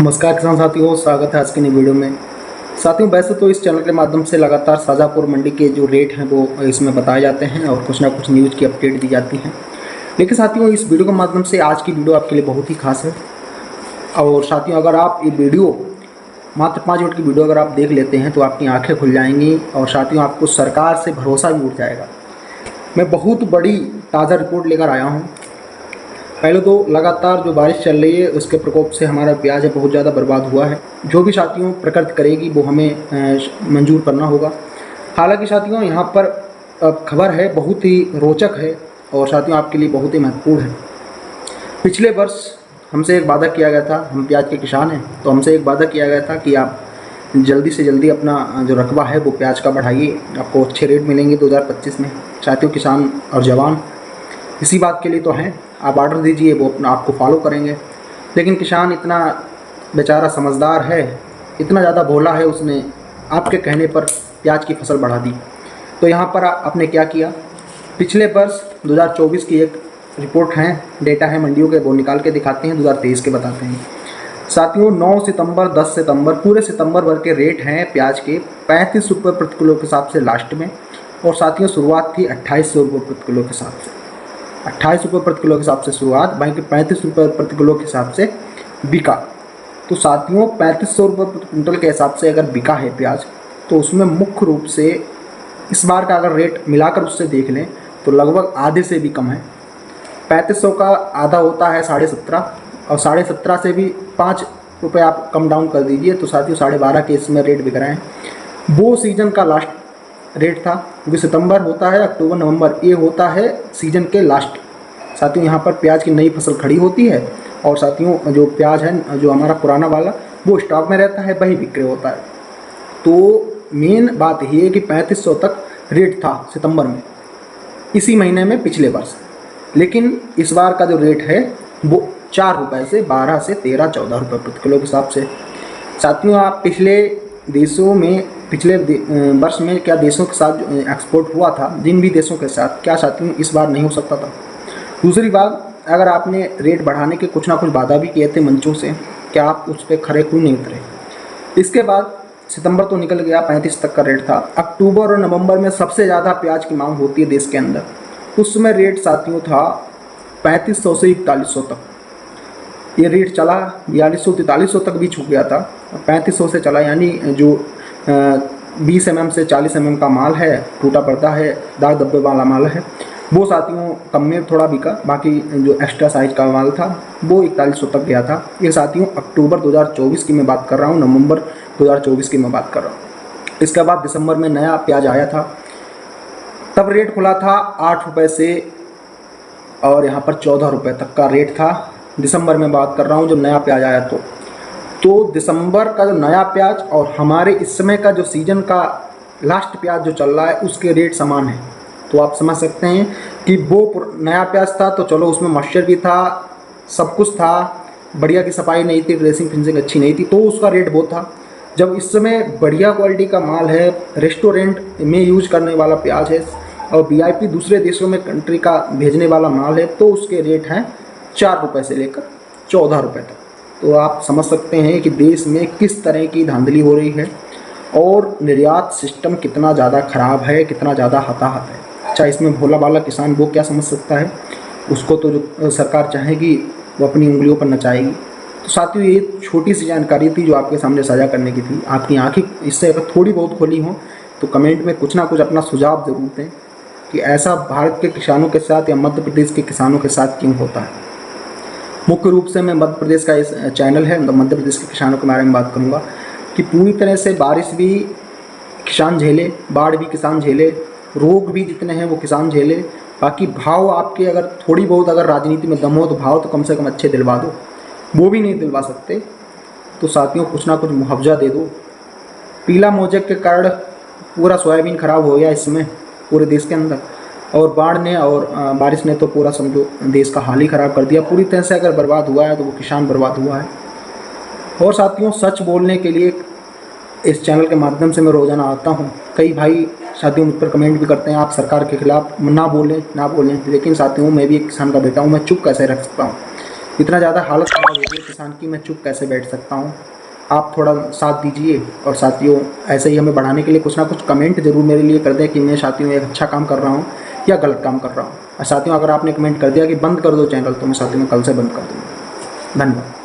नमस्कार किसान साथियों, स्वागत है आज की नई वीडियो में। साथियों, वैसे तो इस चैनल के माध्यम से लगातार शाजापुर मंडी के जो रेट हैं वो इसमें बताए जाते हैं और कुछ ना कुछ न्यूज़ की अपडेट दी जाती हैं। लेकिन साथियों, इस वीडियो के माध्यम से आज की वीडियो आपके लिए बहुत ही खास है। और साथियों, अगर आप ये वीडियो मात्र 5 मिनट की वीडियो अगर आप देख लेते हैं तो आपकी आँखें खुल जाएंगी और साथियों आपको सरकार से भरोसा भी उठ जाएगा। मैं बहुत बड़ी ताज़ा रिपोर्ट लेकर आया हूँ। पहले तो लगातार जो बारिश चल रही है उसके प्रकोप से हमारा प्याज है बहुत ज़्यादा बर्बाद हुआ है। जो भी साथियों प्रकृति करेगी वो हमें मंजूर करना होगा। हालांकि साथियों, यहाँ पर खबर है बहुत ही रोचक है और साथियों आपके लिए बहुत ही महत्वपूर्ण है। पिछले वर्ष हमसे एक वादा किया गया था, हम प्याज के किसान हैं तो हमसे एक वादा किया गया था कि आप जल्दी से जल्दी अपना जो रकबा है वो प्याज का बढ़ाइए, आपको अच्छे रेट मिलेंगे 2025 में। साथियों, किसान और जवान इसी बात के लिए तो हैं, आप ऑर्डर दीजिए वो अपना आपको फॉलो करेंगे। लेकिन किसान इतना बेचारा समझदार है, इतना ज़्यादा भोला है, उसने आपके कहने पर प्याज की फसल बढ़ा दी। तो यहाँ पर आपने क्या किया? पिछले वर्ष 2024 की एक रिपोर्ट है, डेटा है मंडियों के, वो निकाल के दिखाते हैं, 2023 के बताते हैं। साथियों, 9 सितंबर 10 सितंबर पूरे सितंबर भर के रेट हैं प्याज के 35 रुपये प्रति किलो के हिसाब से लास्ट में। और साथियों शुरुआत थी 2800 रुपये प्रति किलो के हिसाब से, 28 रुपये प्रति किलो के हिसाब से शुरुआत, बाकी 35 रुपये प्रति किलो के हिसाब से बिका। तो साथियों 3500 रुपये प्रति क्विंटल के हिसाब से अगर बिका है प्याज, तो उसमें मुख्य रूप से इस बार का अगर रेट मिलाकर उससे देख लें तो लगभग आधे से भी कम है। 3500 का आधा होता है 17.5, और 17.5 से भी 5 रुपये आप कम डाउन कर दीजिए तो साथियों 12.5 के इसमें रेट बिक रहे हैं। वो सीजन का लास्ट रेट था, क्योंकि सितंबर होता है, अक्टूबर नवंबर ये होता है सीजन के लास्ट। साथियों यहाँ पर प्याज की नई फसल खड़ी होती है और साथियों जो प्याज है जो हमारा पुराना वाला वो स्टॉक में रहता है, वही विक्रय होता है। तो मेन बात ये है कि 3500 तक रेट था सितंबर में, इसी महीने में पिछले वर्ष। लेकिन इस बार का जो रेट है वो 4 रुपये से 12 से 13 14 रुपये प्रति किलो के हिसाब से। साथियों, आप पिछले देशों में पिछले वर्ष में क्या देशों के साथ एक्सपोर्ट हुआ था, जिन भी देशों के साथ, क्या साथियों इस बार नहीं हो सकता था? दूसरी बात, अगर आपने रेट बढ़ाने के कुछ ना कुछ वादा भी किए थे मंचों से, क्या आप उस पर खरे क्यों नहीं उतरे? इसके बाद सितंबर तो निकल गया, 35 तक का रेट था। अक्टूबर और नवंबर में सबसे ज़्यादा प्याज की मांग होती है देश के अंदर, उसमें रेट साथियों था 3500 से 4100 तक। ये रेट चला 4200 4300 तक भी छू गया था, 3500 से चला। यानी जो 20 mm से 40 mm का माल है, टूटा पड़ता है, दाग धब्बे वाला माल है, वो साथियों कम में थोड़ा बिका। बाकी जो एक्स्ट्रा साइज का माल था वो 4100 तक गया था। ये साथियों अक्टूबर 2024 की मैं बात कर रहा हूँ, नवंबर 2024 की मैं बात कर रहा हूँ। इसके बाद दिसंबर में नया प्याज आया था, तब रेट खुला था 8 रुपये से और यहाँ पर 14 रुपये तक का रेट था। दिसंबर में बात कर रहा हूँ जब नया प्याज आया तो दिसंबर का जो नया प्याज और हमारे इस समय का जो सीजन का लास्ट प्याज जो चल रहा है उसके रेट समान है। तो आप समझ सकते हैं कि वो नया प्याज था तो चलो उसमें मॉइस्चर भी था, सब कुछ था, बढ़िया की सफाई नहीं थी, ड्रेसिंग फिनिशिंग अच्छी नहीं थी, तो उसका रेट वो था। जब इस समय बढ़िया क्वालिटी का माल है, रेस्टोरेंट में यूज करने वाला प्याज है और VIP दूसरे देशों में कंट्री का भेजने वाला माल है, तो उसके रेट हैं 4 रुपये से लेकर 14 रुपये तक। तो आप समझ सकते हैं कि देश में किस तरह की धांधली हो रही है और निर्यात सिस्टम कितना ज़्यादा ख़राब है, कितना ज़्यादा हताहत है। अच्छा, इसमें भोला भाला किसान वो क्या समझ सकता है? उसको तो जो सरकार चाहेगी वो अपनी उंगलियों पर नचाएगी। तो साथियों, ये छोटी सी जानकारी थी जो आपके सामने साझा करने की थी। आपकी आँखें इससे अगर थोड़ी बहुत खोली हों तो कमेंट में कुछ ना कुछ अपना सुझाव ज़रूर दें कि ऐसा भारत के किसानों के साथ या मध्य प्रदेश के किसानों के साथ क्यों होता है। मुख्य रूप से मैं मध्य प्रदेश का इस चैनल है, मध्य प्रदेश के किसानों के बारे में बात करूंगा कि पूरी तरह से बारिश भी किसान झेले, बाढ़ भी किसान झेले, रोग भी जितने हैं वो किसान झेले। बाकी भाव आपके अगर थोड़ी बहुत अगर राजनीति में दम हो तो भाव तो कम से कम अच्छे दिलवा दो, वो भी नहीं दिलवा सकते तो साथियों कुछ ना कुछ मुआवजा दे दो। पीला मोज़ेक के कारण पूरा सोयाबीन खराब हो गया इसमें पूरे देश के अंदर, और बाढ़ ने और बारिश ने तो पूरा समझो देश का हाल ही ख़राब कर दिया। पूरी तरह से अगर बर्बाद हुआ है तो वो किसान बर्बाद हुआ है। और साथियों, सच बोलने के लिए इस चैनल के माध्यम से मैं रोज़ाना आता हूँ। कई भाई साथियों मुझ पर कमेंट भी करते हैं आप सरकार के खिलाफ ना बोलें, लेकिन साथियों मैं भी एक किसान का बेटा हूँ, मैं चुप कैसे रख सकता हूँ? इतना ज़्यादा हालत ख़राब हो गई किसान की, मैं चुप कैसे बैठ सकता हूँ। आप थोड़ा साथ दीजिए और साथियों ऐसे ही हमें बढ़ाने के लिए कुछ ना कुछ कमेंट जरूर मेरे लिए कर दें कि मैं साथियों एक अच्छा काम कर रहा हूँ या गलत काम कर रहा हूँ। और साथियों अगर आपने कमेंट कर दिया कि बंद कर दो चैनल, तो मैं साथियों कल से बंद कर दूँगा। धन्यवाद।